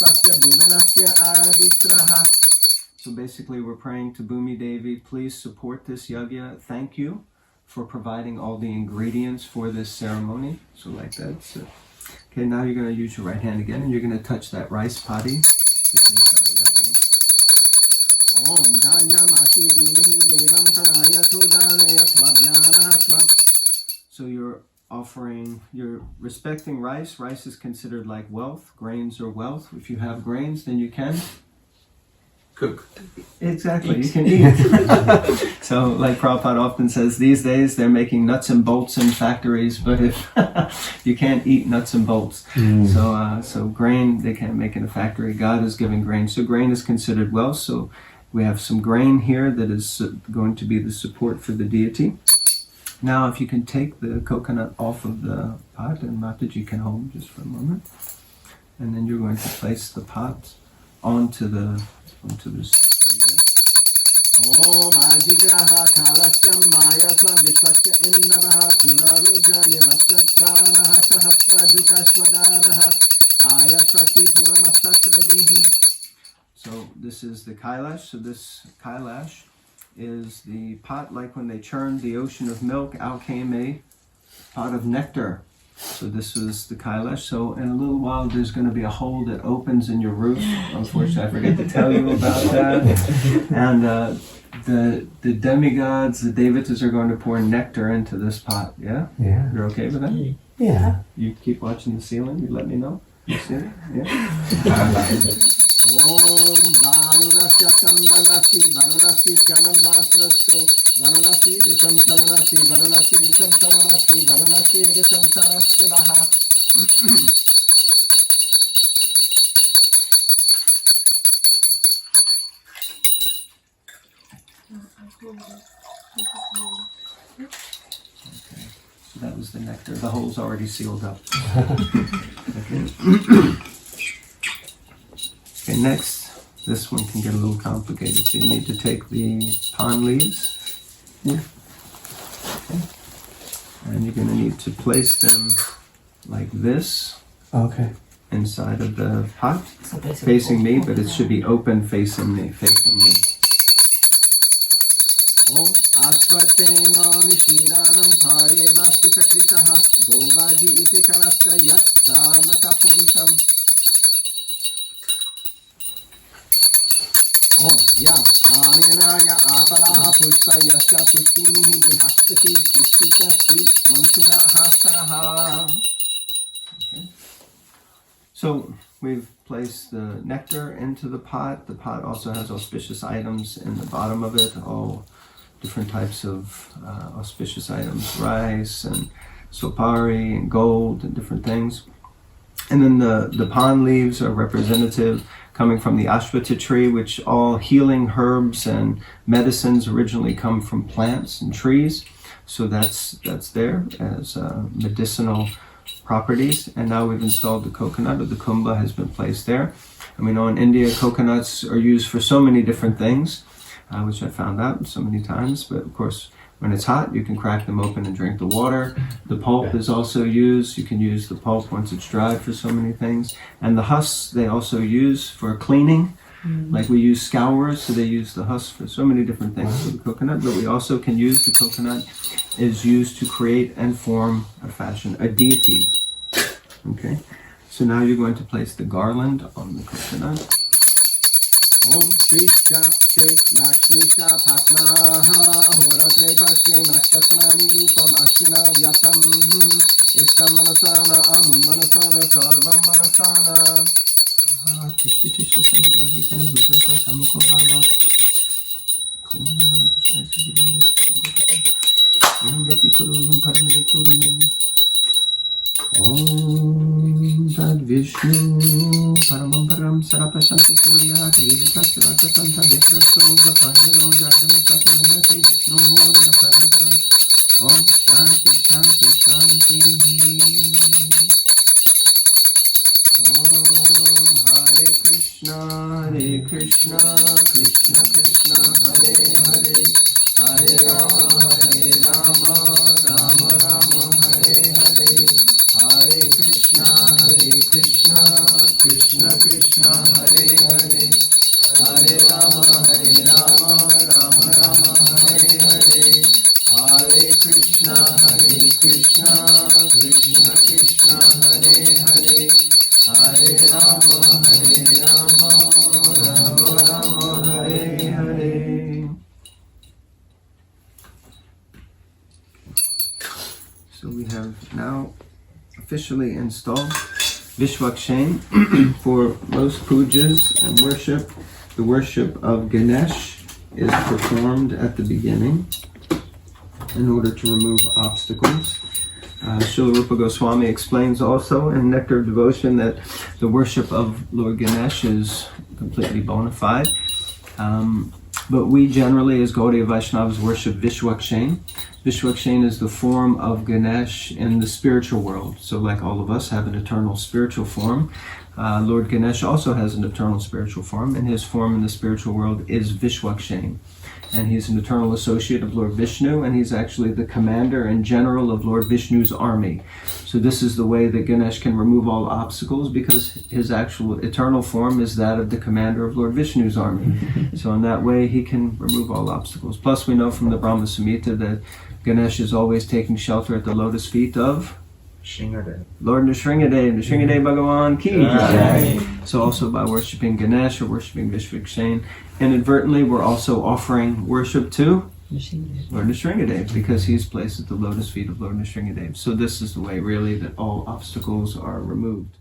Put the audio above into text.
Vishvasya Bhuvanasya Aditraha. So basically we're praying to Bhumi Devi, please support this yajna. Thank you for providing all the ingredients for this ceremony. So like that. So, okay, now you're going to use your right hand again and you're going to touch that rice potty just inside of that one. Om Danyamasi Dinihi Devam Pranaya Tudanaya Twabhyanahatva. So you're respecting rice. Rice is considered like wealth. Grains are wealth. If you have grains, then you can cook. Exactly, you can eat. So like Prabhupada often says, these days they're making nuts and bolts in factories, but if you can't eat nuts and bolts. So grain they can't make in a factory. God is giving grain. So grain is considered wealth. So we have some grain here that is going to be the support for the deity. Now if you can take the coconut off of the pot, and Mataji can hold just for a moment. And then you're going to place the pot onto this. Om Ajigraha Kalasyam Mayasam Vishvakya Indavaha Punaruja Nivasatsanaha Sahasra Dukashwadaraha Ayaswati Purmastasradihi. So this is the Kailash. So this Kailash is the pot, like when they churned the ocean of milk, out came a pot of nectar. So this was the Kailash. So in a little while there's going to be a hole that opens in your roof. Unfortunately I forget to tell you about that. And the demigods, the devatas are going to pour nectar into this pot. Yeah? Yeah. You're okay with that? Yeah. You keep watching the ceiling, you let me know. You see it? Yeah? Om Varunasya Sambanasi Varunasi Chanambasrasto Varunasi Ritam Saranasi Varunasi Ritam Saranasi Varunasi Ritam Sarasidaha. Okay, so that was the nectar. The hole's already sealed up. Okay. Okay, next, this one can get a little complicated. So you need to take the palm leaves, okay, and you're going to need to place them like this, okay, inside of the pot, facing me, but it should be open facing me, Om Ashvatena Nishidanam Parye Vasti Chakritaha Govaji Iti Kalasta Yat Sanata Purisham. Oh, yeah. Aryanaya Apalaha Pushpa Yasya Pushpinihi Bihaktati Shishita Sri Mansuna Hasanaha. Okay. So we've placed the nectar into the pot. The pot also has auspicious items in the bottom of it, all different types of auspicious items, rice and sopari and gold and different things. And then the palm leaves are representative, coming from the ashwata tree, which all healing herbs and medicines originally come from plants and trees. So that's there as medicinal properties. And now we've installed the coconut, or the kumbha has been placed there. And we know in India coconuts are used for so many different things, which I found out so many times. But of course, when it's hot, you can crack them open and drink the water. The pulp is also used. You can use the pulp once it's dried for so many things. And the husks they also use for cleaning. Like we use scourers, so they use the husk for so many different things for the coconut. But we also can use the coconut is used to create and form or fashion a deity. Okay, so now you're going to place the garland on the coconut. Om Shri Shakti Lakshmi Shapatnaha Ahoratre Pashye Nakshatrani Rupam Ashina Vyatam Istam Manasana Amu Manasana Sarvam Manasana Tishti Tishti Sanidehi Sani Rudrasa Samukho Bhava Yamgati Kuruvum Paramani Kurumi Om Lord Vishnu Paramam Param Sarapashanti Suryat Vidikashrata Santa Viprasoga Panyalo Jadam Satanamati Vishnu Horia Param Param Om Shanti Shanti Shanti Om Hare Krishna Krishna Krishna Hare Hare Hare Rama Rama Rama Hare Hare Hare Krishna Krishna Krishna Krishna, Hare Hare, Hare Rama, Rama Rama, Hare Hare, Hare Krishna, Krishna Krishna, Hare Hare, Hare Rama, Rama Rama, Hare Hare. So we have now officially installed Vishvaksena for most pujas and worship. The worship of Ganesh is performed at the beginning in order to remove obstacles. Srila Rupa Goswami explains also in Nectar of Devotion that the worship of Lord Ganesh is completely bona fide. But we generally, as Gaudiya Vaishnavas, worship Vishvaksena. Vishvaksena is the form of Ganesh in the spiritual world. So like all of us have an eternal spiritual form, Lord Ganesh also has an eternal spiritual form, and his form in the spiritual world is Vishvaksena. And he's an eternal associate of Lord Vishnu, and he's actually the commander and general of Lord Vishnu's army. So this is the way that Ganesh can remove all obstacles, because his actual eternal form is that of the commander of Lord Vishnu's army. So in that way he can remove all obstacles. Plus we know from the Brahma Samhita that Ganesh is always taking shelter at the lotus feet of Lord Nrsimhadev, Nrsimhadev Bhagavan ki jai. So also by worshipping Ganesh or worshipping Vishvaksena, inadvertently we're also offering worship to Lord Nrsimhadev, because he's placed at the lotus feet of Lord Nrsimhadev. So this is the way really that all obstacles are removed.